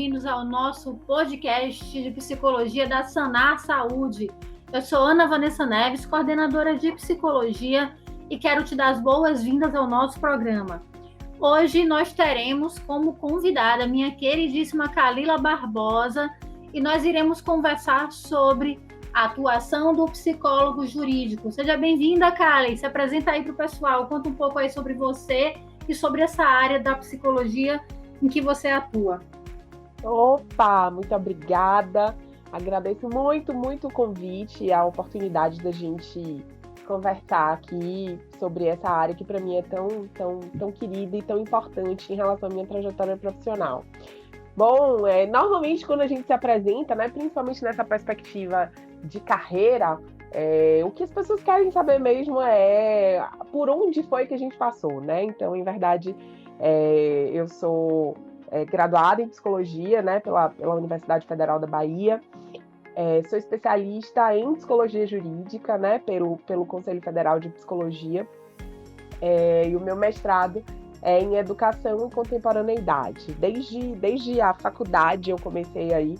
bem-vindos ao nosso podcast de psicologia da Sanar Saúde. Eu sou Ana Vanessa Neves, coordenadora de psicologia, e quero te dar as boas-vindas ao nosso programa. Hoje nós teremos como convidada minha queridíssima Kalila Barbosa e nós iremos conversar sobre a atuação do psicólogo jurídico. Seja bem-vinda, Kali. Se apresenta aí para o pessoal, conta um pouco aí sobre você e sobre essa área da psicologia em que você atua. Opa, muito obrigada. Agradeço muito o convite e a oportunidade da gente conversar aqui sobre essa área que para mim é tão querida e tão importante em relação à minha trajetória profissional. Bom, normalmente quando a gente se apresenta, né, principalmente nessa perspectiva de carreira, o que as pessoas querem saber mesmo é por onde foi que a gente passou, né? Então, em verdade, eu sou graduada em psicologia, né, pela Universidade Federal da Bahia. Sou especialista em psicologia jurídica, né, pelo Conselho Federal de Psicologia. E o meu mestrado é em educação e contemporaneidade. Desde a faculdade eu comecei aí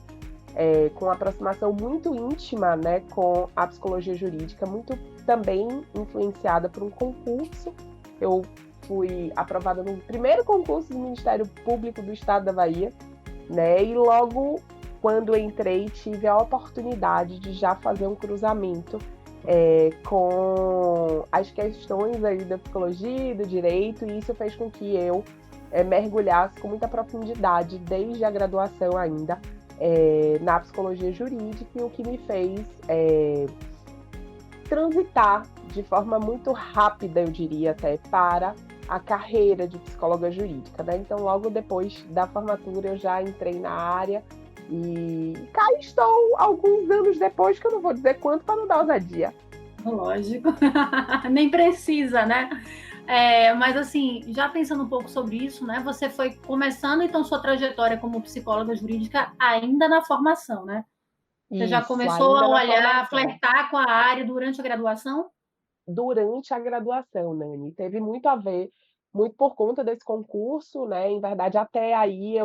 com uma aproximação muito íntima, né, com a psicologia jurídica, muito também influenciada por um concurso. Eu fui aprovada no primeiro concurso do Ministério Público do Estado da Bahia, né, e logo quando entrei tive a oportunidade de já fazer um cruzamento com as questões aí da psicologia e do direito, e isso fez com que eu mergulhasse com muita profundidade desde a graduação ainda na psicologia jurídica, e o que me fez transitar de forma muito rápida, eu diria até, para a carreira de psicóloga jurídica, né? Então, logo depois da formatura, eu já entrei na área e cá estou alguns anos depois, que eu não vou dizer quanto para não dar ousadia. Lógico, nem precisa, né? Mas assim, já pensando um pouco sobre isso, né? Você foi começando então sua trajetória como psicóloga jurídica ainda na formação, né? Você já Isso, começou ainda a na olhar, a formação. flertar com a área durante a graduação? Durante a graduação, Nani, teve muito a ver, muito por conta desse concurso, né? Em verdade, até aí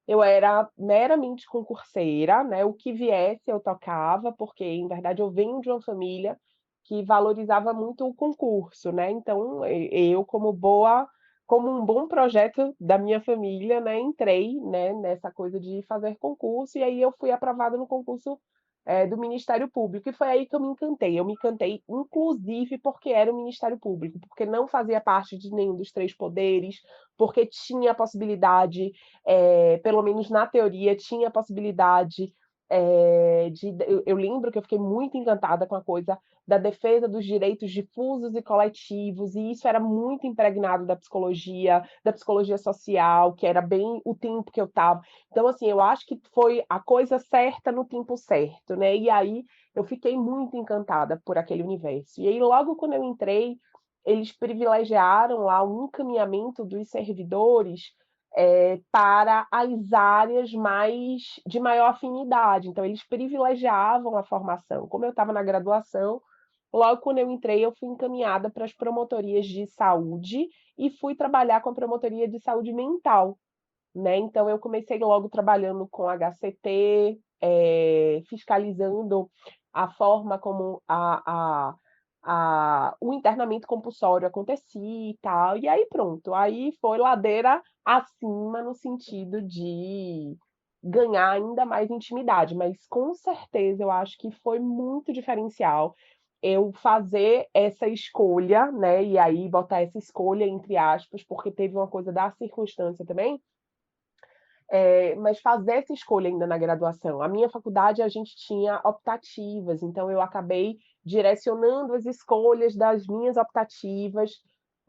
eu era meramente concurseira, né? O que viesse eu tocava, porque em verdade eu venho de uma família que valorizava muito o concurso, né? Então, eu como um bom projeto da minha família, né, entrei, né, nessa coisa de fazer concurso, e aí eu fui aprovada no concurso do Ministério Público, e foi aí que eu me encantei. Eu me encantei, inclusive, porque era o Ministério Público, porque não fazia parte de nenhum dos três poderes, porque tinha a possibilidade, pelo menos na teoria, tinha a possibilidade eu lembro que eu fiquei muito encantada com a coisa da defesa dos direitos difusos e coletivos, e isso era muito impregnado da psicologia social, que era bem o tempo que eu estava. Então, assim, eu acho que foi a coisa certa no tempo certo, né? E aí eu fiquei muito encantada por aquele universo. E aí, logo quando eu entrei, eles privilegiaram lá o encaminhamento dos servidores para as áreas de maior afinidade. Então, eles privilegiavam a formação. Como eu estava na graduação, logo quando eu entrei, eu fui encaminhada para as promotorias de saúde e fui trabalhar com a promotoria de saúde mental, né? Então, eu comecei logo trabalhando com HCT, fiscalizando a forma como o internamento compulsório acontecia e tal. E aí pronto, aí foi ladeira acima no sentido de ganhar ainda mais intimidade, mas com certeza eu acho que foi muito diferencial eu fazer essa escolha, né? E aí botar essa escolha entre aspas, porque teve uma coisa da circunstância também, mas fazer essa escolha ainda na graduação. A minha faculdade, a gente tinha optativas, então eu acabei direcionando as escolhas das minhas optativas,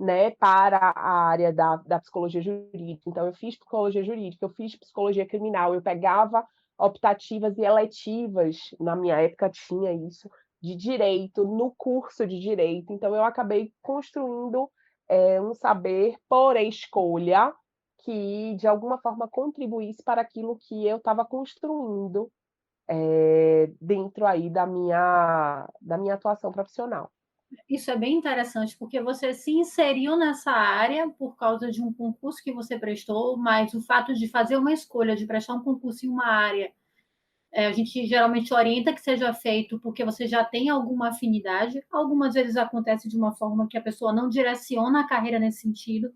né, para a área da psicologia jurídica. Então, eu fiz psicologia jurídica, eu fiz psicologia criminal, eu pegava optativas e eletivas, na minha época tinha isso, de direito, no curso de direito. Então, eu acabei construindo um saber por escolha, que de alguma forma contribuísse para aquilo que eu estava construindo dentro aí da minha atuação profissional. Isso é bem interessante, porque você se inseriu nessa área por causa de um concurso que você prestou, mas o fato de fazer uma escolha, de prestar um concurso em uma área, a gente geralmente orienta que seja feito porque você já tem alguma afinidade. Algumas vezes acontece de uma forma que a pessoa não direciona a carreira nesse sentido,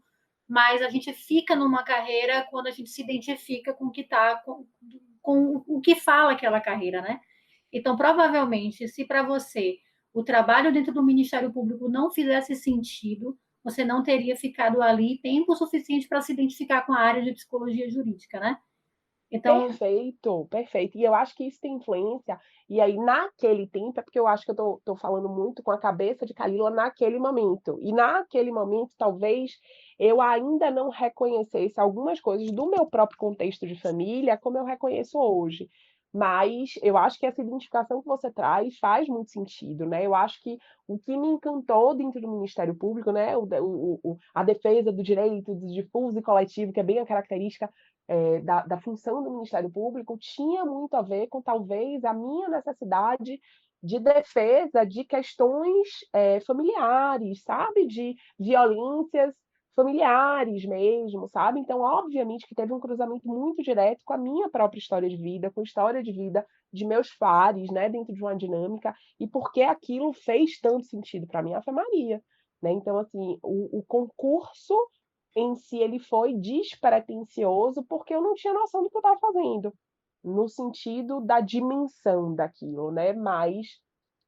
mas a gente fica numa carreira quando a gente se identifica com o que está, com o que fala aquela carreira, né? Então, provavelmente, se para você o trabalho dentro do Ministério Público não fizesse sentido, você não teria ficado ali tempo suficiente para se identificar com a área de psicologia jurídica, né? Então, Perfeito, perfeito. E eu acho que isso tem influência, e aí naquele tempo, é porque eu acho que eu tô falando muito com a cabeça de Kalila naquele momento. E naquele momento, talvez, eu ainda não reconhecesse algumas coisas do meu próprio contexto de família como eu reconheço hoje. Mas eu acho que essa identificação que você traz faz muito sentido, né? Eu acho que o que me encantou dentro do Ministério Público, né, a defesa do direito do difuso e coletivo, que é bem a característica da função do Ministério Público tinha muito a ver com, talvez, a minha necessidade de defesa de questões familiares, sabe? De violências familiares mesmo, sabe? Então, obviamente que teve um cruzamento muito direto com a minha própria história de vida, com a história de vida de meus pares, né, dentro de uma dinâmica, e porque aquilo fez tanto sentido para mim, Ave Maria, né? Então, assim, o concurso em si ele foi despretensioso, porque eu não tinha noção do que eu estava fazendo, no sentido da dimensão daquilo, né, mas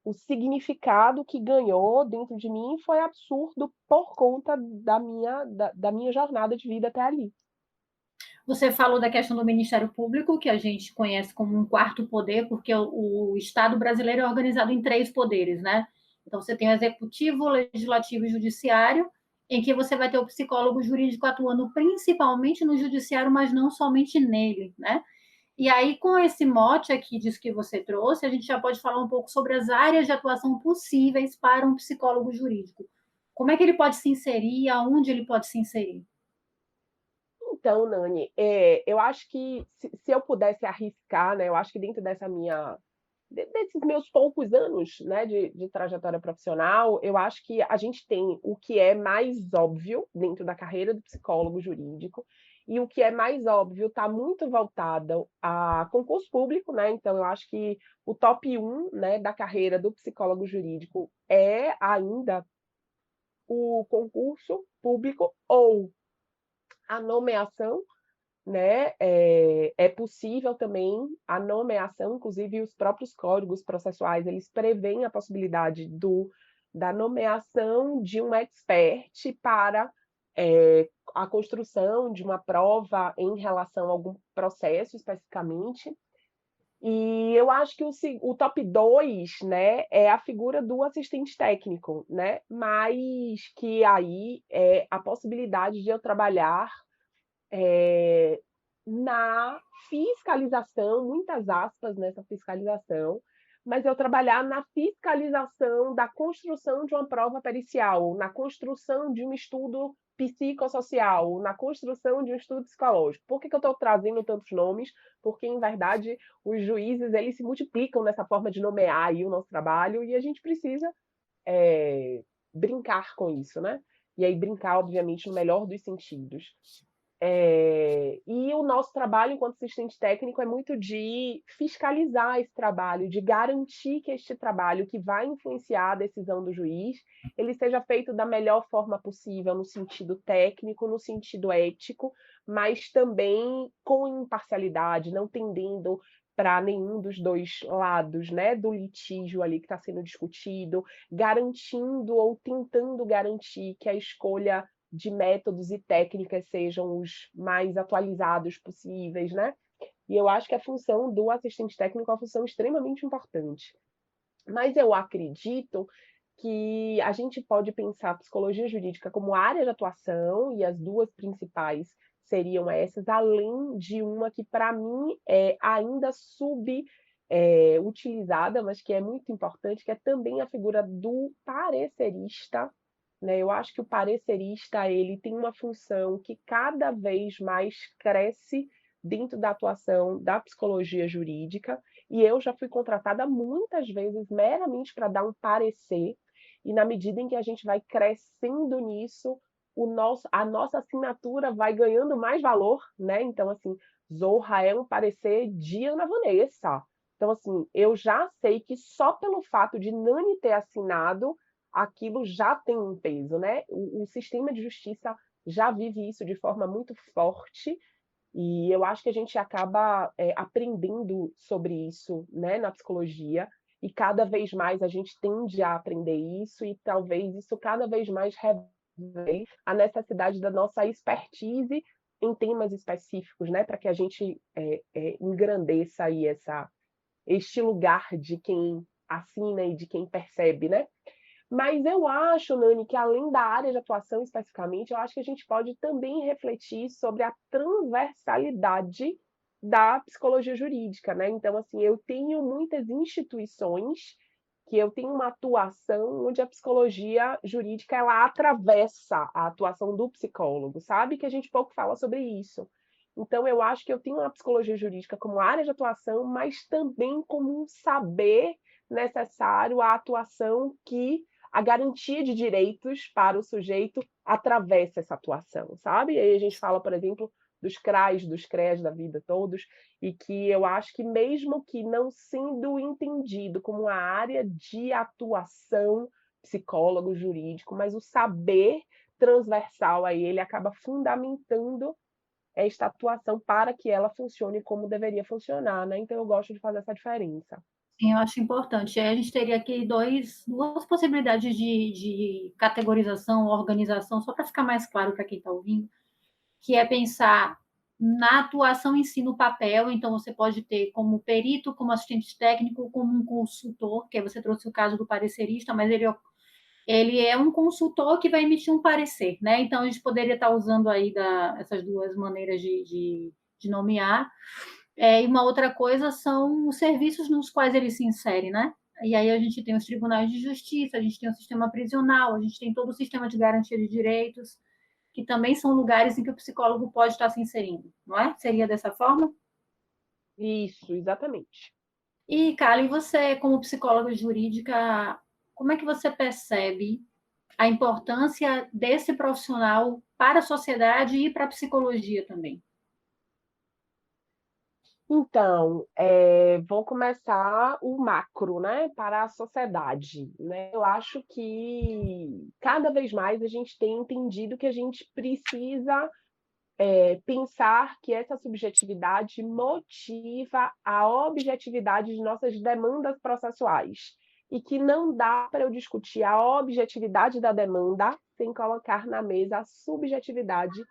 o significado que ganhou dentro de mim foi absurdo por conta da minha jornada de vida até ali. você falou da questão do Ministério Público, que a gente conhece como um quarto poder, porque o Estado brasileiro é organizado em três poderes, né? Então, você tem o executivo, o legislativo e o judiciário, em que você vai ter o psicólogo jurídico atuando principalmente no judiciário, mas não somente nele, né? E aí, com esse mote aqui disso que você trouxe, a gente já pode falar um pouco sobre as áreas de atuação possíveis para um psicólogo jurídico. Como é que ele pode se inserir, aonde ele pode se inserir? Então, Nani, eu acho que se eu pudesse arriscar, né, eu acho que dentro dessa minha desses meus poucos anos, né, de trajetória profissional, eu acho que a gente tem o que é mais óbvio dentro da carreira do psicólogo jurídico, e o que é mais óbvio está muito voltado a concurso público, né? Então, eu acho que o top um, né, da carreira do psicólogo jurídico é ainda o concurso público ou a nomeação, né? É possível também a nomeação, inclusive os próprios códigos processuais, eles prevêem a possibilidade da nomeação de um expert para a construção de uma prova em relação a algum processo especificamente. E eu acho que o top 2, né, é a figura do assistente técnico, né? Mas que aí é a possibilidade de eu trabalhar eh, na fiscalização, muitas aspas nessa fiscalização, mas eu trabalhar na fiscalização da construção de uma prova pericial, na construção de um estudo psicossocial, na construção de um estudo psicológico. Por que eu estou trazendo tantos nomes? Porque, em verdade, os juízes eles se multiplicam nessa forma de nomear aí o nosso trabalho e a gente precisa brincar com isso, né? E aí brincar, obviamente, no melhor dos sentidos. E o nosso trabalho enquanto assistente técnico é muito de fiscalizar esse trabalho, de garantir que este trabalho que vai influenciar a decisão do juiz, ele seja feito da melhor forma possível, no sentido técnico, no sentido ético, mas também com imparcialidade, não tendendo para nenhum dos dois lados, né, do litígio ali que está sendo discutido, garantindo ou tentando garantir que a escolha de métodos e técnicas sejam os mais atualizados possíveis, né? E eu acho que a função do assistente técnico é uma função extremamente importante. Mas eu acredito que a gente pode pensar a psicologia jurídica como área de atuação, e as duas principais seriam essas, além de uma que, para mim, é ainda utilizada, mas que é muito importante, que é também a figura do parecerista, né? Eu acho que o parecerista ele tem uma função que cada vez mais cresce dentro da atuação da psicologia jurídica, e eu já fui contratada muitas vezes meramente para dar um parecer, e na medida em que a gente vai crescendo nisso, a nossa assinatura vai ganhando mais valor, né? Então, assim, Zorra é um parecer de Ana Vanessa. Então, assim, eu já sei que só pelo fato de Nani ter assinado, aquilo já tem um peso, né? O sistema de justiça já vive isso de forma muito forte, e eu acho que a gente acaba aprendendo sobre isso, né, na psicologia, e cada vez mais a gente tende a aprender isso, e talvez isso cada vez mais revele a necessidade da nossa expertise em temas específicos, né, para que a gente engrandeça aí este lugar de quem assina e de quem percebe, né? Mas eu acho, Nani, que além da área de atuação especificamente, eu acho que a gente pode também refletir sobre a transversalidade da psicologia jurídica, né? Então, assim, eu tenho muitas instituições que eu tenho uma atuação onde a psicologia jurídica ela atravessa a atuação do psicólogo, sabe? Que a gente pouco fala sobre isso. Então, eu acho que eu tenho a psicologia jurídica como área de atuação, mas também como um saber necessário à atuação que a garantia de direitos para o sujeito atravessa essa atuação, sabe? E aí a gente fala, por exemplo, dos CRAs, dos CREAs da vida todos, e que eu acho que mesmo que não sendo entendido como uma área de atuação psicólogo jurídico, mas o saber transversal a ele acaba fundamentando esta atuação para que ela funcione como deveria funcionar, né? Então eu gosto de fazer essa diferença. Sim, eu acho importante. Aí a gente teria aqui duas possibilidades de categorização, organização, só para ficar mais claro para quem está ouvindo, que é pensar na atuação em si no papel. Então, você pode ter como perito, como assistente técnico, como um consultor, que aí você trouxe o caso do parecerista, mas ele é um consultor que vai emitir um parecer, né? Então, a gente poderia estar usando aí essas duas maneiras de nomear. E uma outra coisa são os serviços nos quais ele se insere, né? E aí a gente tem os tribunais de justiça, a gente tem o sistema prisional, a gente tem todo o sistema de garantia de direitos, que também são lugares em que o psicólogo pode estar se inserindo, não é? Seria dessa forma? Isso, exatamente. E, Kali, você, como psicóloga jurídica, como é que você percebe a importância desse profissional para a sociedade e para a psicologia também? Então, vou começar o macro, né, para a sociedade, né? Eu acho que cada vez mais a gente tem entendido que a gente precisa pensar que essa subjetividade motiva a objetividade de nossas demandas processuais e que não dá para eu discutir a objetividade da demanda sem colocar na mesa a subjetividade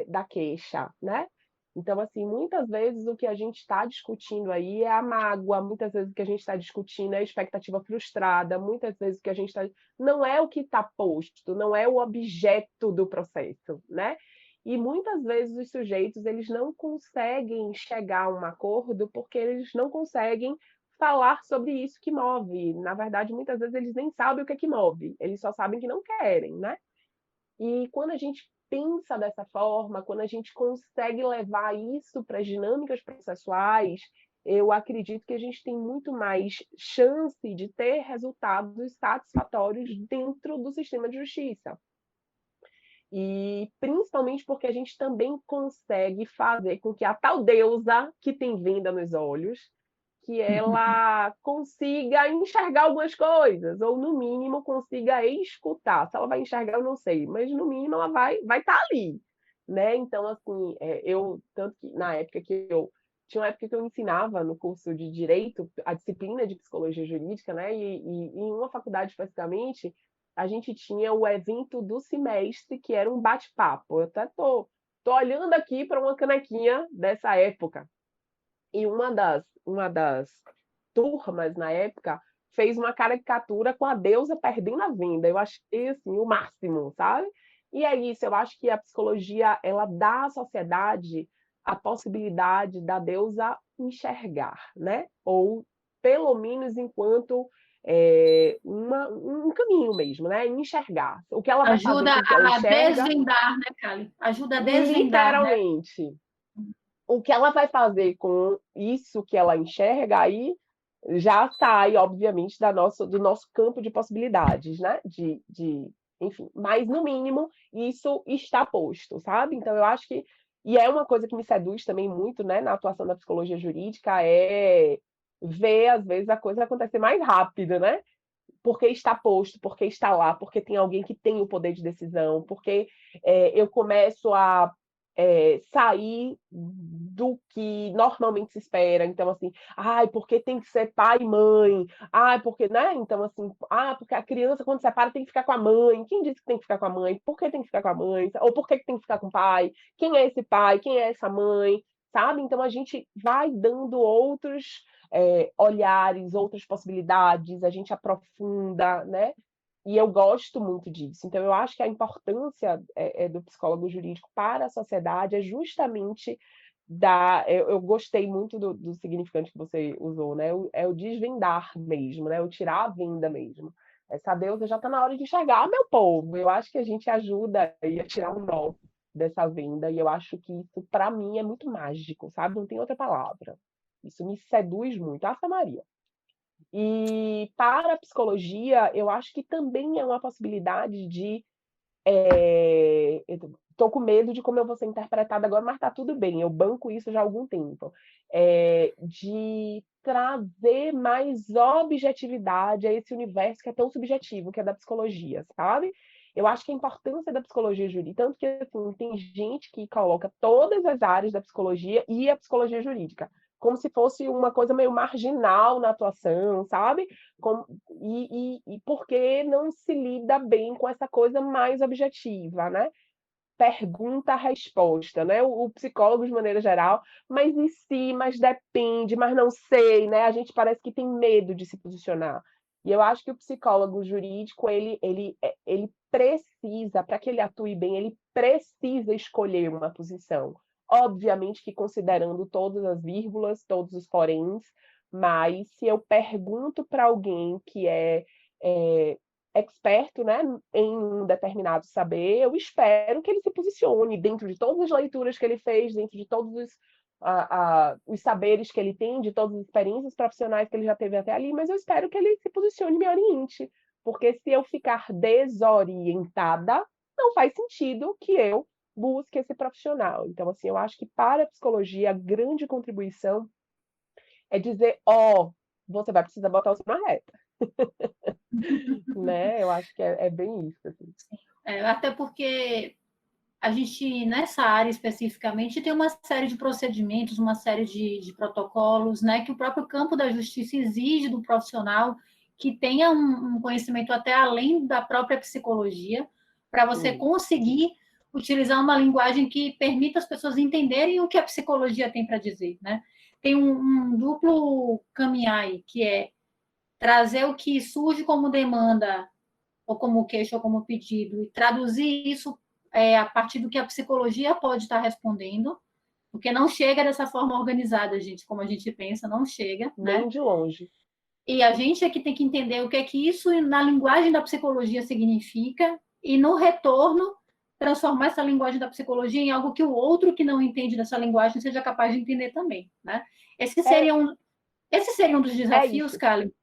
da queixa, né? Então, assim, muitas vezes o que a gente está discutindo aí é a mágoa, muitas vezes o que a gente está discutindo é a expectativa frustrada, muitas vezes o que a gente está... Não é o que está posto, não é o objeto do processo, né? E muitas vezes os sujeitos eles não conseguem chegar a um acordo porque eles não conseguem falar sobre isso que move. Na verdade, muitas vezes eles nem sabem o que é que move, eles só sabem que não querem, né? E quando a gente pensa dessa forma, quando a gente consegue levar isso para as dinâmicas processuais, eu acredito que a gente tem muito mais chance de ter resultados satisfatórios dentro do sistema de justiça. E principalmente porque a gente também consegue fazer com que a tal deusa que tem venda nos olhos, que ela consiga enxergar algumas coisas, ou no mínimo consiga escutar. Se ela vai enxergar, eu não sei, mas no mínimo ela vai estar ali, né? Então, assim, eu tanto que na época que eu tinha uma época que eu ensinava no curso de direito a disciplina de psicologia jurídica, né? E em uma faculdade especificamente a gente tinha o evento do semestre que era um bate-papo. Eu até tô olhando aqui para uma canequinha dessa época. E uma das turmas na época fez uma caricatura com a deusa perdendo a venda. Eu achei assim o máximo, sabe? E é isso, eu acho que a psicologia ela dá à sociedade a possibilidade da deusa enxergar, né? Ou pelo menos enquanto um caminho mesmo, né? Enxergar. O que ela vai fazer Ajuda com o que ela a enxerga, desvendar, né, Kali? Ajuda a desvendar, né? literalmente. O que ela vai fazer com isso que ela enxerga aí já sai, obviamente, do nosso campo de possibilidades, né? Enfim, mas no mínimo isso está posto, sabe? Então eu acho que, e é uma coisa que me seduz também muito, né, na atuação da psicologia jurídica, é ver, às vezes, a coisa acontecer mais rápido, né? Porque está posto, porque está lá, porque tem alguém que tem o poder de decisão, porque eu começo a sair do que normalmente se espera. Então, assim, ai, porque tem que ser pai e mãe, ai, porque, né? Então, assim, porque a criança, quando separa, tem que ficar com a mãe. Quem disse que tem que ficar com a mãe? Por que tem que ficar com a mãe? Ou por que tem que ficar com o pai? Quem é esse pai? Quem é essa mãe? Sabe? Então, a gente vai dando outros olhares, outras possibilidades, a gente aprofunda, né? E eu gosto muito disso. Então, eu acho que a importância do psicólogo jurídico para a sociedade é justamente eu gostei muito do significante que você usou, né? É o desvendar mesmo, né? O tirar a venda mesmo. Essa deusa já está na hora de enxergar, meu povo. Eu acho que a gente ajuda aí a tirar um nó dessa venda, e eu acho que isso, para mim, é muito mágico, sabe? Não tem outra palavra. Isso me seduz muito. Ave Maria. E para a psicologia, eu acho que também é uma possibilidade de. Estou com medo de como eu vou ser interpretada agora, mas está tudo bem, eu banco isso já há algum tempo. De trazer mais objetividade a esse universo que é tão subjetivo, que é da psicologia, sabe? Eu acho que a importância da psicologia jurídica, tanto que assim, tem gente que coloca todas as áreas da psicologia e a psicologia jurídica, como se fosse uma coisa meio marginal na atuação, sabe? Como, e por que não se lida bem com essa coisa mais objetiva, né? Pergunta-resposta, né? O psicólogo, de maneira geral, mas e se, mas depende, mas não sei, né? A gente parece que tem medo de se posicionar. E eu acho que o psicólogo jurídico, ele precisa, para que ele atue bem, ele precisa escolher uma posição. Obviamente que considerando todas as vírgulas, todos os poréns, mas se eu pergunto para alguém que é experto, né, em um determinado saber, eu espero que ele se posicione dentro de todas as leituras que ele fez, dentro de todos os saberes que ele tem, de todas as experiências profissionais que ele já teve até ali, mas eu espero que ele se posicione e me oriente, porque se eu ficar desorientada, não faz sentido que eu busque esse profissional. Então, assim, eu acho que para a psicologia, a grande contribuição é dizer, você vai precisar botar o seu na reta, né? Eu acho que é bem isso, assim. Até porque a gente, nessa área especificamente, tem uma série de procedimentos, uma série de protocolos, né, que o próprio campo da justiça exige do profissional que tenha um conhecimento até além da própria psicologia, para você conseguir utilizar uma linguagem que permita as pessoas entenderem o que a psicologia tem para dizer, né? Tem um duplo caminhar aí, que é trazer o que surge como demanda ou como queixa ou como pedido, e traduzir isso a partir do que a psicologia pode estar respondendo, porque não chega dessa forma organizada, gente, como a gente pensa, não chega, né? Nem de longe. E a gente é que tem que entender o que é que isso na linguagem da psicologia significa e no retorno transformar essa linguagem da psicologia em algo que o outro que não entende dessa linguagem seja capaz de entender também, né? Esse É, seria um dos é desafios, isso. Kali.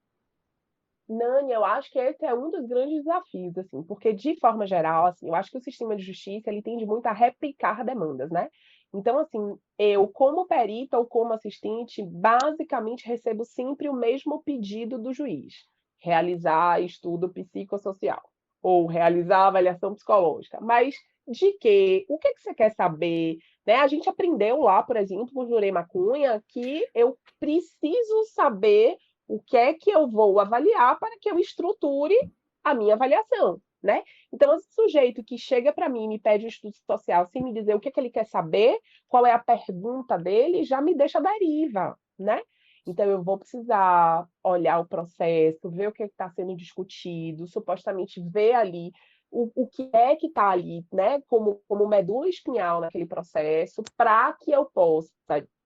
Nani, eu acho que esse é um dos grandes desafios, assim, porque de forma geral, assim, eu acho que o sistema de justiça ele tende muito a replicar demandas, né? Então, assim, eu como perita ou como assistente, basicamente recebo sempre o mesmo pedido do juiz: realizar estudo psicossocial ou realizar avaliação psicológica. Mas de quê? O que é que você quer saber? Né? A gente aprendeu lá, por exemplo, com o Jurema Cunha, que eu preciso saber o que é que eu vou avaliar para que eu estruture a minha avaliação, né? Então, esse sujeito que chega para mim e me pede um estudo social sem me dizer o que é que ele quer saber, qual é a pergunta dele, já me deixa à deriva, né? Então, eu vou precisar olhar o processo, ver o que está sendo discutido, supostamente ver ali o que é que está ali, né, como medula espinhal naquele processo, para que eu possa,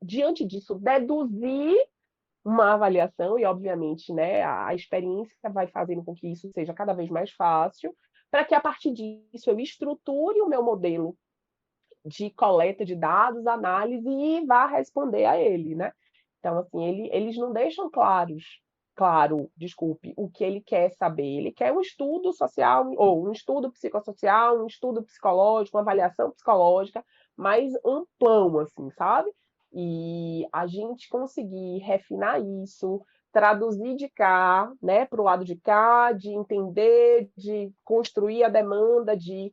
diante disso, deduzir uma avaliação e, obviamente, né, a experiência vai fazendo com que isso seja cada vez mais fácil, para que a partir disso eu estruture o meu modelo de coleta de dados, análise e vá responder a ele, né? Então, assim, eles não deixam claros claro, desculpe, o que ele quer saber. Ele quer um estudo social, ou um estudo psicossocial, um estudo psicológico, uma avaliação psicológica, mais amplão, assim, sabe? E a gente conseguir refinar isso, traduzir de cá, né, para o lado de cá, de entender, de construir a demanda, de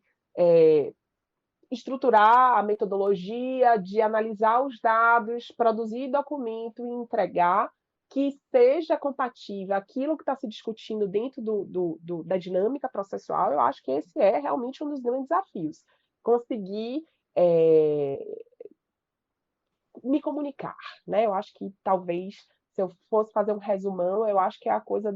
estruturar a metodologia, de analisar os dados, produzir documento e entregar que seja compatível aquilo que está se discutindo dentro da dinâmica processual. Eu acho que esse é realmente um dos grandes desafios. Conseguir me comunicar, né? Eu acho que talvez, se eu fosse fazer um resumão, eu acho que é a coisa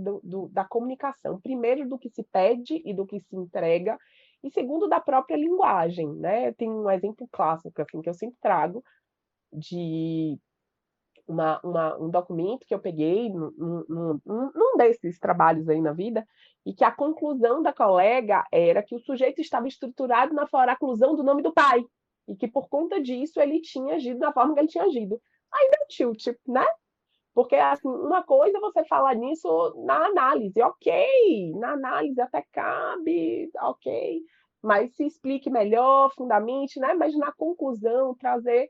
da comunicação. Primeiro, do que se pede e do que se entrega, e segundo, da própria linguagem, né? Tem um exemplo clássico, assim, que eu sempre trago, de um documento que eu peguei num desses trabalhos aí na vida, e que a conclusão da colega era que o sujeito estava estruturado na foraclusão do nome do pai, e que por conta disso ele tinha agido da forma que ele tinha agido. Aí deu tilt, né? Porque assim, uma coisa é você falar nisso na análise, ok, na análise até cabe, ok, mas se explique melhor, fundamente, né? Mas na conclusão, trazer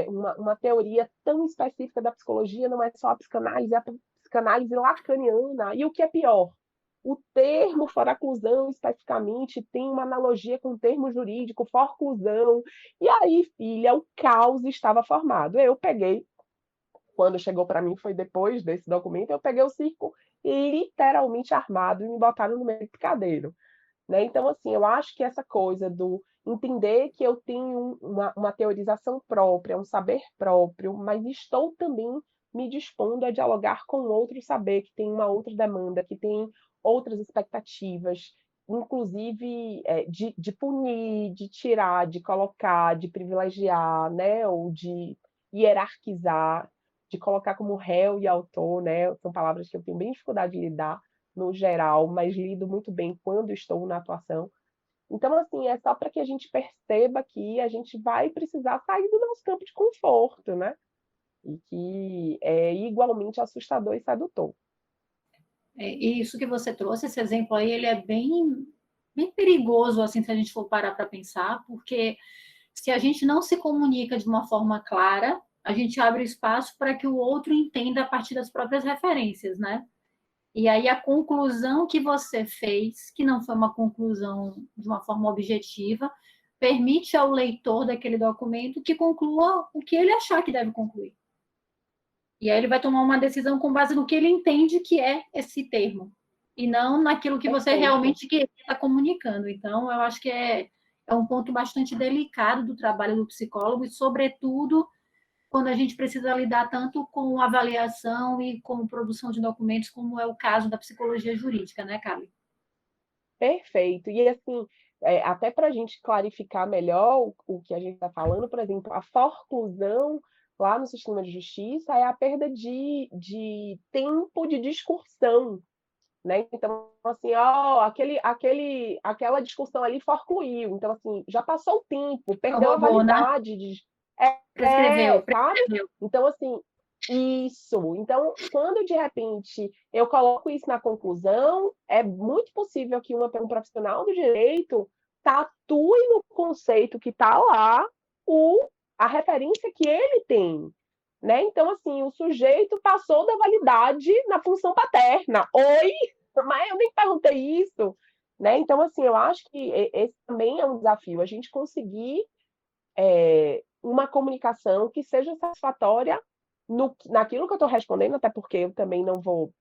uma teoria tão específica da psicologia, não é só a psicanálise lacaniana. E o que é pior, o termo foraclusão, especificamente, tem uma analogia com o termo jurídico, forclusão, e aí, filha, o caos estava formado. Eu peguei, quando chegou para mim foi depois desse documento, eu peguei o circo literalmente armado e me botaram no meio do picadeiro, né? Então, assim, eu acho que essa coisa do entender que eu tenho uma teorização própria, um saber próprio, mas estou também me dispondo a dialogar com outro saber que tem uma outra demanda, que tem outras expectativas, inclusive de punir, de tirar, de colocar, de privilegiar, né? Ou de hierarquizar, de colocar como réu e autor, né? São palavras que eu tenho bem dificuldade de lidar no geral, mas lido muito bem quando estou na atuação. Então, assim, é só para que a gente perceba que a gente vai precisar sair do nosso campo de conforto, né? E que é igualmente assustador e sedutor. E isso que você trouxe, esse exemplo aí, ele é bem perigoso, assim, se a gente for parar para pensar, porque se a gente não se comunica de uma forma clara, a gente abre espaço para que o outro entenda a partir das próprias referências, né? E aí a conclusão que você fez, que não foi uma conclusão de uma forma objetiva, permite ao leitor daquele documento que conclua o que ele achar que deve concluir. E aí ele vai tomar uma decisão com base no que ele entende que é esse termo, e não naquilo que você realmente está comunicando. Então, eu acho que é um ponto bastante delicado do trabalho do psicólogo, e, sobretudo, quando a gente precisa lidar tanto com avaliação e com produção de documentos, como é o caso da psicologia jurídica, né, Carly? Perfeito. E assim, até para a gente clarificar melhor o que a gente está falando, por exemplo, a forclusão lá no sistema de justiça é a perda de tempo de discussão, né? Então, assim, ó, aquela discussão ali forcluiu. Então, assim, já passou o tempo, perdeu a Robô, né? validade de. Prescreveu, Sabe? prescreveu. Então, assim, isso. Então, quando de repente eu coloco isso na conclusão, é muito possível que um profissional do direito tatue no conceito que está lá a referência que ele tem. Né? Então, assim, o sujeito passou da validade na função paterna. Oi, mas eu nem perguntei isso. Né? Então, assim, eu acho que esse também é um desafio, a gente conseguir uma comunicação que seja satisfatória naquilo que eu estou respondendo, até porque eu também não vou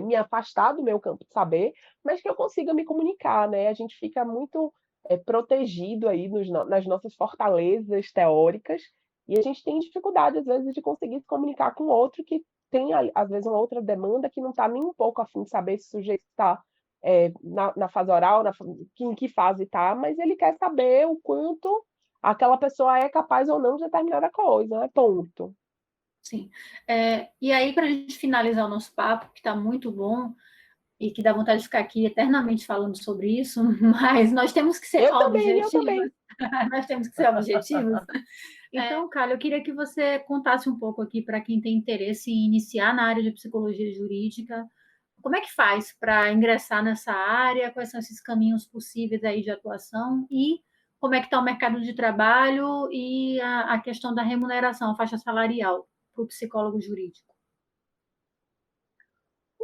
me afastar do meu campo de saber, mas que eu consiga me comunicar, né? A gente fica muito protegido aí nas nossas fortalezas teóricas, e a gente tem dificuldade, às vezes, de conseguir se comunicar com outro que tem, às vezes, uma outra demanda que não está nem um pouco a fim de saber se o sujeito está na fase oral, em que fase está, mas ele quer saber o quanto aquela pessoa é capaz ou não de determinada coisa, né? Ponto. Sim. E aí, para a gente finalizar o nosso papo, que está muito bom, e que dá vontade de ficar aqui eternamente falando sobre isso, mas nós temos que ser Eu também, eu objetivos. também. Nós temos que ser objetivos. Então, Carla, eu queria que você contasse um pouco aqui para quem tem interesse em iniciar na área de psicologia jurídica, como é que faz para ingressar nessa área, quais são esses caminhos possíveis aí de atuação e como é que está o mercado de trabalho e a questão da remuneração, a faixa salarial para o psicólogo jurídico.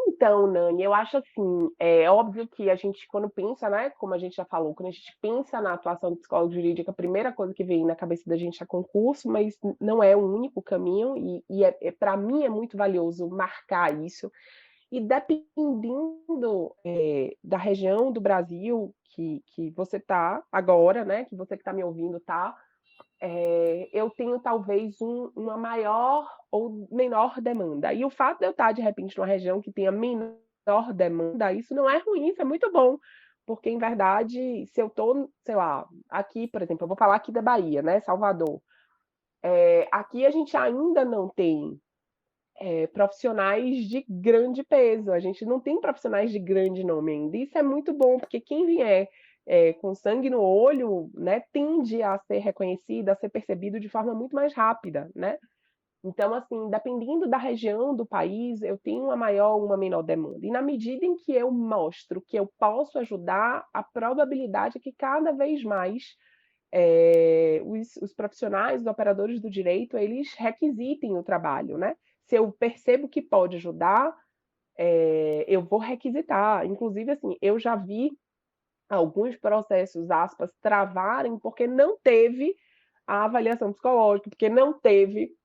Então, Nani, eu acho assim, é óbvio que a gente, quando pensa, né, como a gente já falou, quando a gente pensa na atuação do psicólogo jurídico, a primeira coisa que vem na cabeça da gente é concurso, mas não é o único caminho, para mim é muito valioso marcar isso. E dependendo da região do Brasil que você está agora, né, que você que está me ouvindo está, eu tenho talvez uma maior ou menor demanda. E o fato de eu estar, de repente, numa região que tenha menor demanda, isso não é ruim, isso é muito bom. Porque, em verdade, se eu estou, sei lá, aqui, por exemplo, eu vou falar aqui da Bahia, né, Salvador. Aqui a gente ainda não tem profissionais de grande peso, a gente não tem profissionais de grande nome ainda. Isso é muito bom, porque quem vier com sangue no olho, né, tende a ser reconhecido, a ser percebido de forma muito mais rápida, né? Então, assim, dependendo da região do país, eu tenho uma maior ou uma menor demanda. E na medida em que eu mostro que eu posso ajudar, a probabilidade é que cada vez mais os profissionais, os operadores do direito, eles requisitem o trabalho, né? Se eu percebo que pode ajudar, eu vou requisitar. Inclusive, assim, eu já vi alguns processos, aspas, travarem porque não teve a avaliação psicológica, porque não teve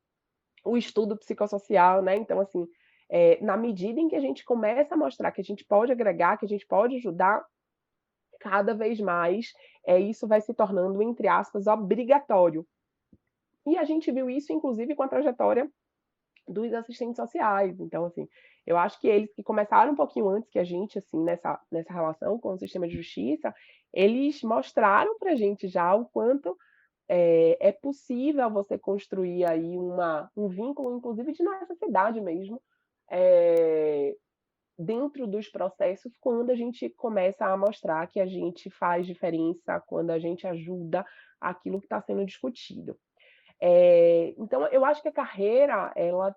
o estudo psicossocial, né? Então, assim, na medida em que a gente começa a mostrar que a gente pode agregar, que a gente pode ajudar, cada vez mais isso vai se tornando, entre aspas, obrigatório. E a gente viu isso, inclusive, com a trajetória dos assistentes sociais. Então, assim, eu acho que eles que começaram um pouquinho antes que a gente, assim, nessa relação com o sistema de justiça, eles mostraram para a gente já o quanto é possível você construir aí um vínculo, inclusive de necessidade mesmo, é, dentro dos processos, quando a gente começa a mostrar que a gente faz diferença, quando a gente ajuda aquilo que está sendo discutido. Então, eu acho que a carreira ela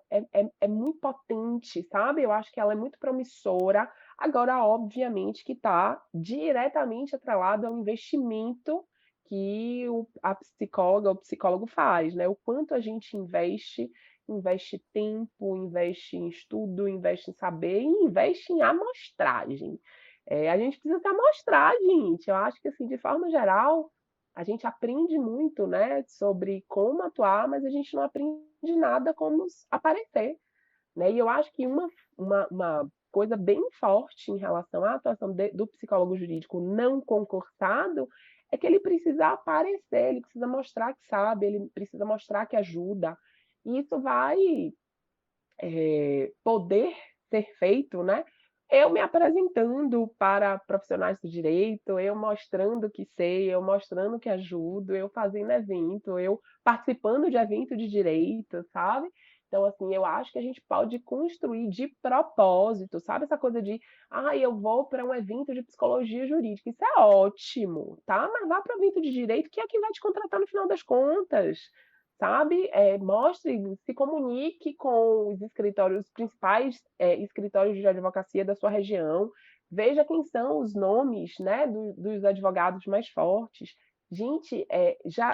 é muito potente, sabe? Eu acho que ela é muito promissora. Agora, obviamente, que está diretamente atrelado ao investimento que a psicóloga ou o psicólogo faz, né? O quanto a gente investe tempo, investe em estudo, investe em saber e investe em amostragem. A gente precisa se amostrar, gente. Eu acho que, assim, de forma geral, a gente aprende muito, né, sobre como atuar, mas a gente não aprende nada como aparecer, né? E eu acho que uma coisa bem forte em relação à atuação do psicólogo jurídico não concursado é que ele precisa aparecer, ele precisa mostrar que sabe, ele precisa mostrar que ajuda. E isso vai poder ser feito, né? Eu me apresentando para profissionais do direito, eu mostrando que sei, eu mostrando que ajudo, eu fazendo evento, eu participando de evento de direito, sabe? Então, assim, eu acho que a gente pode construir de propósito, sabe? Essa coisa de, eu vou para um evento de psicologia jurídica. Isso é ótimo, tá? Mas vá para o evento de direito, que é quem vai te contratar no final das contas, sabe? Mostre, se comunique com os escritórios, os principais escritórios de advocacia da sua região, veja quem são os nomes, né, dos advogados mais fortes. Gente,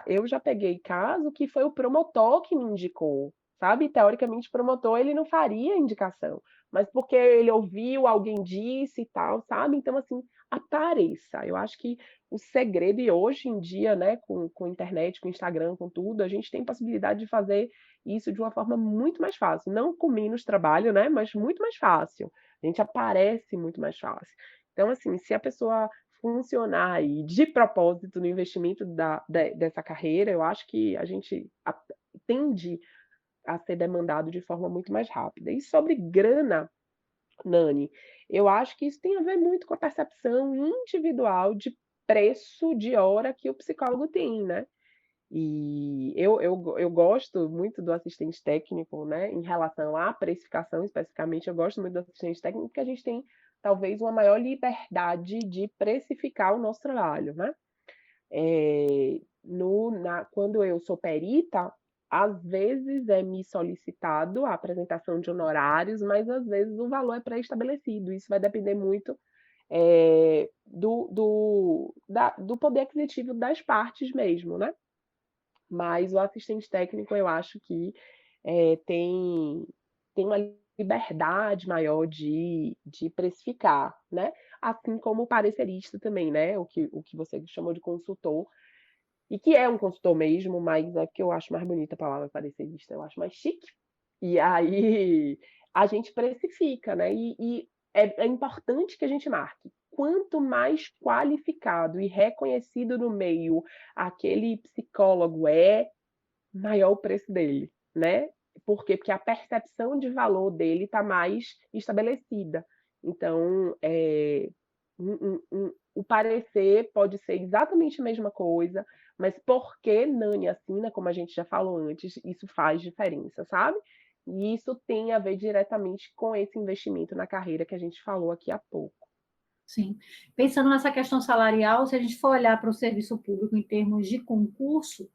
eu já peguei caso que foi o promotor que me indicou, sabe? Teoricamente, o promotor ele não faria indicação, mas porque ele ouviu, alguém disse e tal, sabe? Então, assim, apareça. Eu acho que o segredo, e hoje em dia, né, com internet, com Instagram, com tudo, a gente tem possibilidade de fazer isso de uma forma muito mais fácil. Não com menos trabalho, né, mas muito mais fácil. A gente aparece muito mais fácil. Então, assim, se a pessoa funcionar aí de propósito no investimento dessa carreira, eu acho que a gente tende a ser demandado de forma muito mais rápida. E sobre grana, Nani, eu acho que isso tem a ver muito com a percepção individual de preço de hora que o psicólogo tem, né? E eu gosto muito do assistente técnico, né? Em relação à precificação, especificamente, eu gosto muito do assistente técnico porque a gente tem talvez uma maior liberdade de precificar o nosso trabalho, né? Quando eu sou perita, às vezes é me solicitado a apresentação de honorários, mas às vezes o valor é pré-estabelecido. Isso vai depender muito, do poder aquisitivo das partes mesmo, né. Mas o assistente técnico eu acho que, tem uma liberdade maior de precificar, né, assim como o parecerista também, né, o que você chamou de consultor, e que é um consultor mesmo, mas é porque eu acho mais bonita a palavra parecerista, eu acho mais chique. E aí, a gente precifica, né, e é importante que a gente marque. Quanto mais qualificado e reconhecido no meio aquele psicólogo é, maior o preço dele, né. Por quê? Porque a percepção de valor dele está mais estabelecida. Então, o parecer pode ser exatamente a mesma coisa, mas porque Nani assim, né, como a gente já falou antes, isso faz diferença, sabe. E isso tem a ver diretamente com esse investimento na carreira que a gente falou aqui há pouco. Sim. Pensando nessa questão salarial, se a gente for olhar para o serviço público em termos de concurso,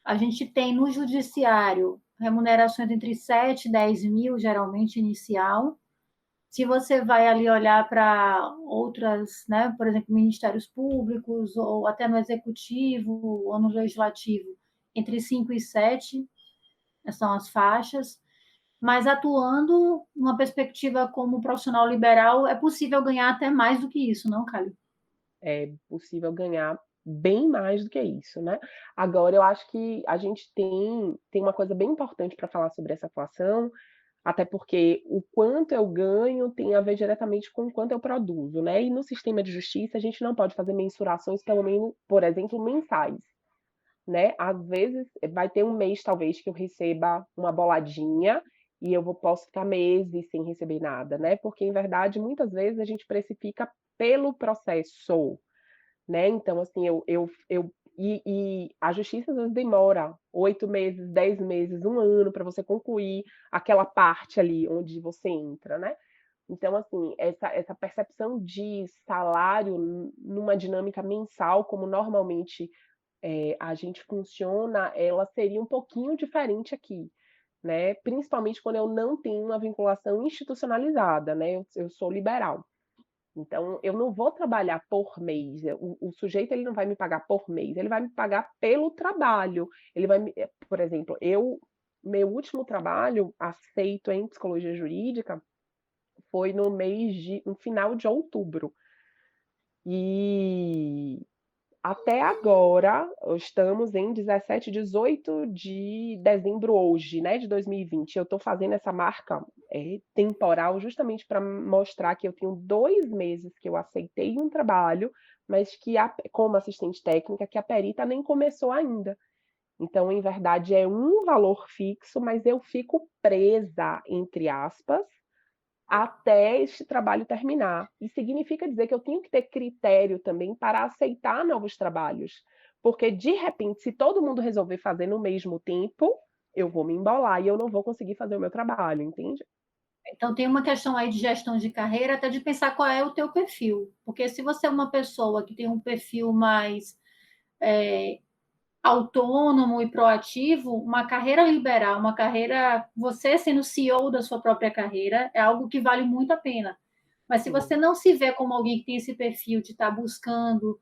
a gente tem no judiciário remunerações entre 7 e 10 mil, geralmente inicial. Se você vai ali olhar para outras, né, por exemplo, ministérios públicos, ou até no executivo, ou no legislativo, entre 5 e 7 são as faixas. Mas atuando numa perspectiva como profissional liberal, é possível ganhar até mais do que isso, não, Cali? É possível ganhar bem mais do que isso, né. Agora eu acho que a gente tem uma coisa bem importante para falar sobre essa atuação, até porque o quanto eu ganho tem a ver diretamente com o quanto eu produzo, né. E no sistema de justiça a gente não pode fazer mensurações pelo menos, por exemplo, mensais, né. Às vezes vai ter um mês talvez que eu receba uma boladinha e posso ficar meses sem receber nada, né, porque em verdade muitas vezes a gente precifica pelo processo. Né, então assim, a justiça às vezes demora 8 meses, 10 meses, 1 ano para você concluir aquela parte ali onde você entra, né. Então assim, essa percepção de salário numa dinâmica mensal, como normalmente, a gente funciona, ela seria um pouquinho diferente aqui, né, principalmente quando eu não tenho uma vinculação institucionalizada, né, eu sou liberal. Então, eu não vou trabalhar por mês, o sujeito ele não vai me pagar por mês, ele vai me pagar pelo trabalho, ele vai me por exemplo, meu último trabalho aceito em psicologia jurídica foi no final de outubro. E até agora, estamos em 17, 18 de dezembro hoje, né, de 2020. Eu estou fazendo essa marca, temporal justamente para mostrar que eu tenho 2 meses que eu aceitei um trabalho, mas que como assistente técnica, que a perita nem começou ainda. Então, em verdade, é um valor fixo, mas eu fico "presa", entre aspas, até este trabalho terminar. E significa dizer que eu tenho que ter critério também para aceitar novos trabalhos, porque de repente, se todo mundo resolver fazer no mesmo tempo, eu vou me embolar e eu não vou conseguir fazer o meu trabalho, entende? Então tem uma questão aí de gestão de carreira, até de pensar qual é o teu perfil, porque se você é uma pessoa que tem um perfil mais autônomo e proativo, uma carreira liberal, uma carreira, você sendo CEO da sua própria carreira, é algo que vale muito a pena. Mas se Sim, você não se vê como alguém que tem esse perfil de estar buscando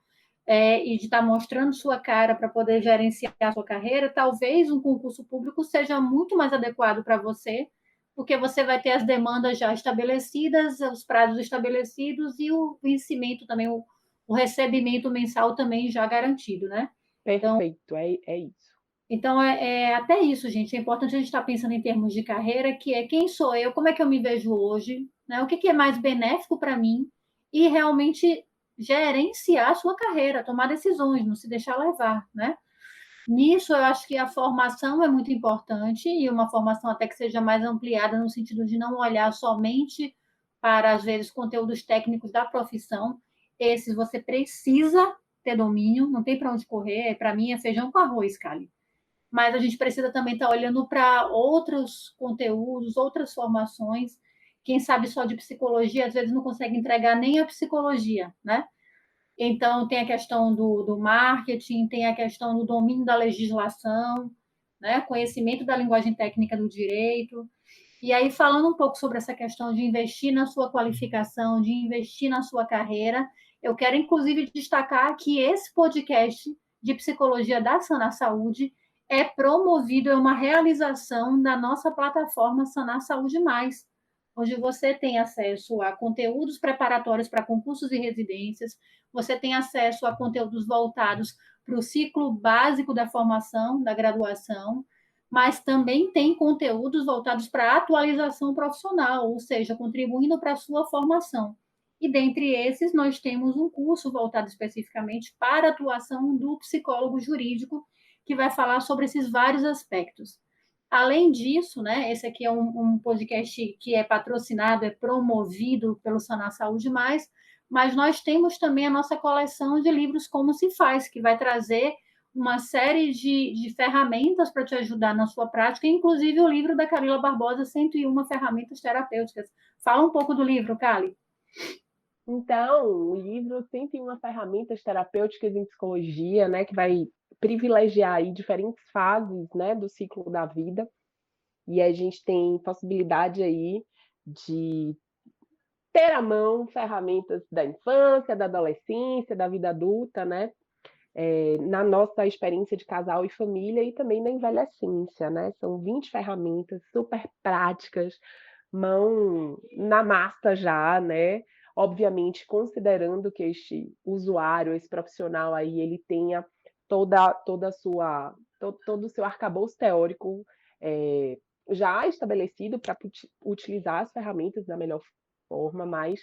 e de estar mostrando sua cara para poder gerenciar a sua carreira, talvez um concurso público seja muito mais adequado para você, porque você vai ter as demandas já estabelecidas, os prazos estabelecidos e o vencimento também, o recebimento mensal também já garantido, né? Então, perfeito, é isso. então, até isso, gente. É importante a gente estar pensando em termos de carreira, que é quem sou eu, como é que eu me vejo hoje, né? O que é mais benéfico para mim e realmente gerenciar a sua carreira, tomar decisões, não se deixar levar, né? Nisso, eu acho que a formação é muito importante e uma formação até que seja mais ampliada no sentido de não olhar somente para, às vezes, conteúdos técnicos da profissão. Esses você precisa ter domínio, não tem para onde correr. Para mim, é feijão com arroz, Cali, mas a gente precisa também estar olhando para outros conteúdos, outras formações. Quem sabe só de psicologia, às vezes não consegue entregar nem a psicologia, né? Então, tem a questão do marketing, tem a questão do domínio da legislação. né? Conhecimento da linguagem técnica do direito. E aí, falando um pouco sobre essa questão de investir na sua qualificação, de investir na sua carreira, eu quero, inclusive, destacar que esse podcast de psicologia da Sanar Saúde é promovido, é uma realização da nossa plataforma Sanar Saúde Mais, onde você tem acesso a conteúdos preparatórios para concursos e residências, você tem acesso a conteúdos voltados para o ciclo básico da formação, da graduação, mas também tem conteúdos voltados para a atualização profissional, ou seja, contribuindo para a sua formação. E dentre esses, nós temos um curso voltado especificamente para a atuação do psicólogo jurídico, que vai falar sobre esses vários aspectos. Além disso, né, esse aqui é um podcast que é patrocinado, é promovido pelo Sanar Saúde Mais, mas nós temos também a nossa coleção de livros Como Se Faz, que vai trazer uma série de ferramentas para te ajudar na sua prática, inclusive o livro da Camila Barbosa, 101 Ferramentas Terapêuticas. Fala um pouco do livro, Cali. Então, o livro 101 Ferramentas Terapêuticas em Psicologia, né, que vai privilegiar aí diferentes fases, né, do ciclo da vida, e a gente tem possibilidade aí de ter à mão ferramentas da infância, da adolescência, da vida adulta, né, na nossa experiência de casal e família e também na envelhecência, né, são 20 ferramentas super práticas, mão na massa já, né, obviamente considerando que este usuário, esse profissional aí, ele tenha toda a sua todo o seu arcabouço teórico, já estabelecido para utilizar as ferramentas da melhor forma, mas,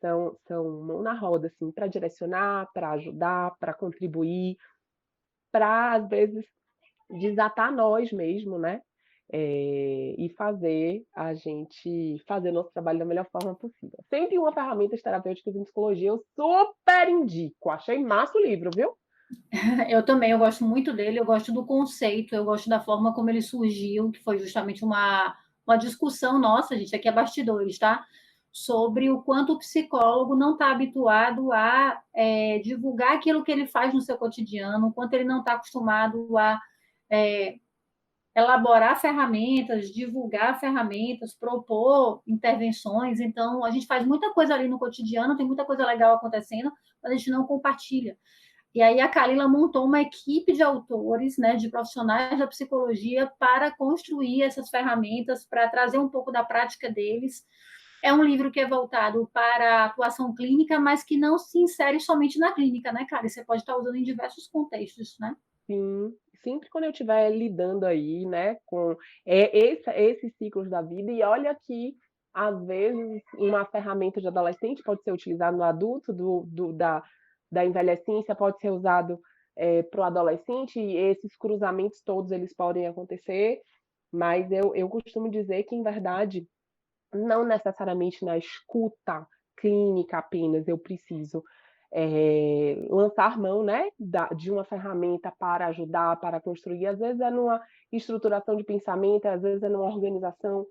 são mão na roda, assim, para direcionar, para ajudar, para contribuir, para às vezes desatar nós mesmo, né, e fazer a gente fazer nosso trabalho da melhor forma possível. 101 ferramentas terapêuticas em psicologia, eu super indico, achei massa o livro, viu? Eu também, eu gosto muito dele, eu gosto do conceito, eu gosto da forma como ele surgiu, que foi justamente uma discussão nossa, gente, aqui é bastidores, tá? Sobre o quanto o psicólogo não está habituado a divulgar aquilo que ele faz no seu cotidiano, o quanto ele não está acostumado a elaborar ferramentas, divulgar ferramentas, propor intervenções. Então, a gente faz muita coisa ali no cotidiano, tem muita coisa legal acontecendo, mas a gente não compartilha. E aí a Kalila montou uma equipe de autores, né, de profissionais da psicologia para construir essas ferramentas, para trazer um pouco da prática deles. É um livro que é voltado para a atuação clínica, mas que não se insere somente na clínica, né, Kali? Você pode estar usando em diversos contextos, né? Sim, sempre quando eu estiver lidando aí, né, com, esses ciclos da vida e olha que, às vezes, uma ferramenta de adolescente pode ser utilizada no adulto, da envelhecência pode ser usado, para o adolescente e esses cruzamentos todos eles podem acontecer, mas eu costumo dizer que, em verdade, não necessariamente na escuta clínica apenas eu preciso, lançar mão, né, de uma ferramenta para ajudar, para construir. Às vezes é numa estruturação de pensamento, às vezes é numa organização,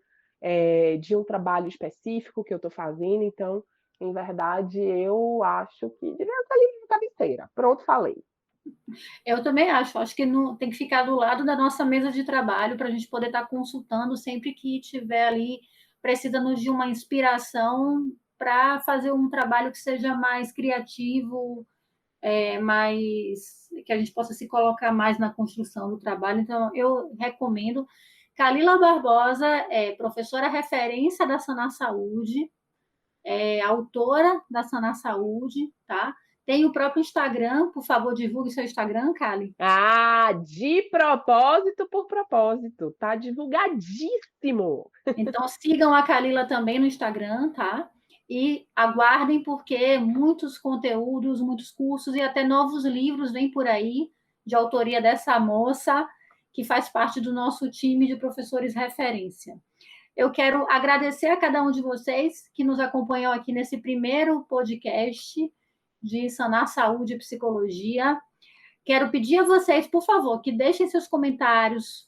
de um trabalho específico que eu estou fazendo. Então, em verdade, eu acho que devia ser livro de cabeceira. Pronto, falei. Eu também acho que não, tem que ficar do lado da nossa mesa de trabalho para a gente poder estar consultando sempre que tiver ali, precisando de uma inspiração para fazer um trabalho que seja mais criativo, mais que a gente possa se colocar mais na construção do trabalho. Então, eu recomendo. Kalila Barbosa é professora referência da Sanar Saúde, é autora da Sanar Saúde, tá? Tem o próprio Instagram, por favor, divulgue seu Instagram, Kali. Ah, de propósito por propósito, tá divulgadíssimo. Então sigam a Kalila também no Instagram, tá? E aguardem porque muitos conteúdos, muitos cursos e até novos livros vêm por aí de autoria dessa moça que faz parte do nosso time de professores referência. Eu quero agradecer a cada um de vocês que nos acompanhou aqui nesse primeiro podcast de Sanar Saúde e Psicologia. Quero pedir a vocês, por favor, que deixem seus comentários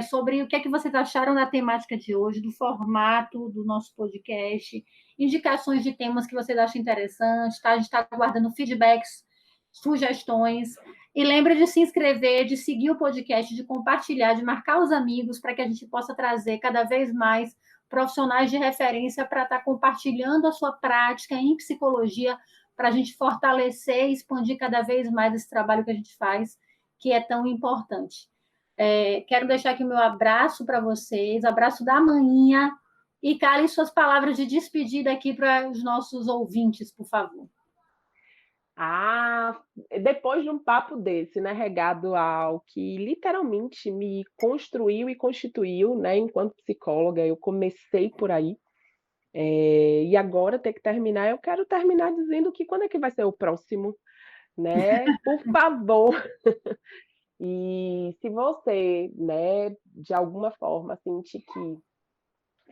sobre o que é que vocês acharam da temática de hoje, do formato do nosso podcast, indicações de temas que vocês acham interessantes, tá? A gente está aguardando feedbacks, sugestões. E lembre de se inscrever, de seguir o podcast, de compartilhar, de marcar os amigos, para que a gente possa trazer cada vez mais profissionais de referência para estar compartilhando a sua prática em psicologia, para a gente fortalecer e expandir cada vez mais esse trabalho que a gente faz, que é tão importante. Quero deixar aqui o meu abraço para vocês, abraço da manhinha, e cale suas palavras de despedida aqui para os nossos ouvintes, por favor. Depois de um papo desse, né, regado ao que literalmente me construiu e constituiu, né, enquanto psicóloga, eu comecei por aí, e agora ter que terminar, eu quero terminar dizendo que quando é que vai ser o próximo, né? Por favor. E se você, né, de alguma forma sentir que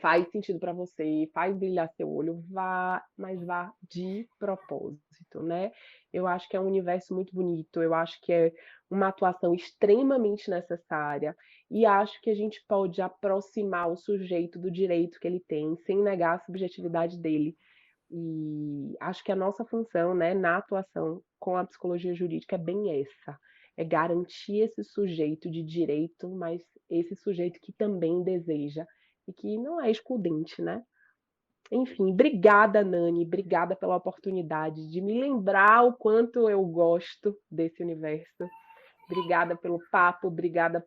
faz sentido para você, faz brilhar seu olho, vá, mas vá de propósito, né? Eu acho que é um universo muito bonito, eu acho que é uma atuação extremamente necessária e acho que a gente pode aproximar o sujeito do direito que ele tem, sem negar a subjetividade dele. E acho que a nossa função, né, na atuação com a psicologia jurídica é bem essa, é garantir esse sujeito de direito, mas esse sujeito que também deseja e que não é excludente, né? Enfim, obrigada, Nani, obrigada pela oportunidade de me lembrar o quanto eu gosto desse universo. Obrigada pelo papo, obrigada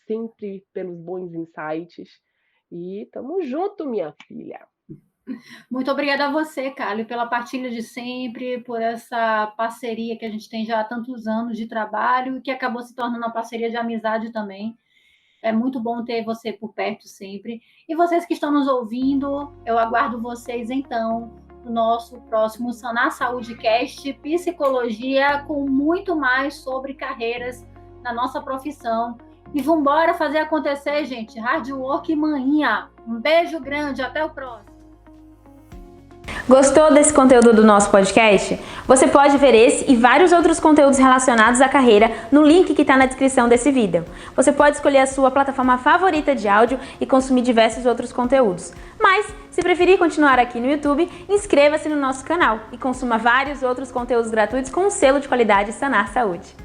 sempre pelos bons insights. E tamo junto, minha filha. Muito obrigada a você, Carlos, pela partilha de sempre, por essa parceria que a gente tem já há tantos anos de trabalho e que acabou se tornando uma parceria de amizade também. É muito bom ter você por perto sempre. E vocês que estão nos ouvindo, eu aguardo vocês, então, no nosso próximo Sanar Saúde Cast, Psicologia, com muito mais sobre carreiras na nossa profissão. E vamos embora fazer acontecer, gente. Hard work e manhinha. Um beijo grande, até o próximo. Gostou desse conteúdo do nosso podcast? Você pode ver esse e vários outros conteúdos relacionados à carreira no link que está na descrição desse vídeo. Você pode escolher a sua plataforma favorita de áudio e consumir diversos outros conteúdos. Mas, se preferir continuar aqui no YouTube, inscreva-se no nosso canal e consuma vários outros conteúdos gratuitos com o selo de qualidade Sanar Saúde.